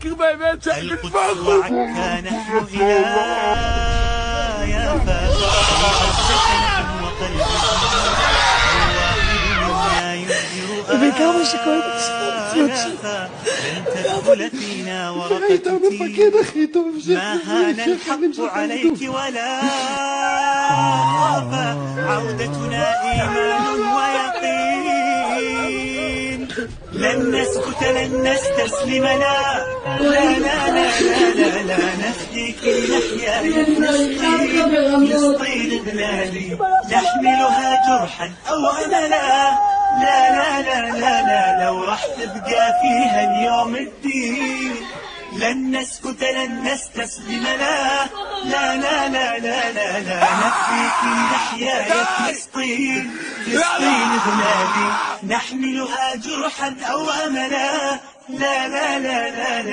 القدس وعكا نحن إلى يافا نحن وقلبنا يافا لن تدخل فينا ورقة ما هان الحق عليك ولا خافا عودتنا إيمان ويقين لن نسكت لن نستسلم لا لا لا لا لا لا نفديك لنحيا فلسطين فلسطين بلادي نحملها جرحا أو أملا لا لا لا لا لا لو راح تبقى فيها اليوم الدين لن نسكت لن نستسلم لا لا لا لا لا لا لا نفديك نحيا يا فلسطين فلسطين بلادي نحملها جرحا أو أملا لا لا لا لا لا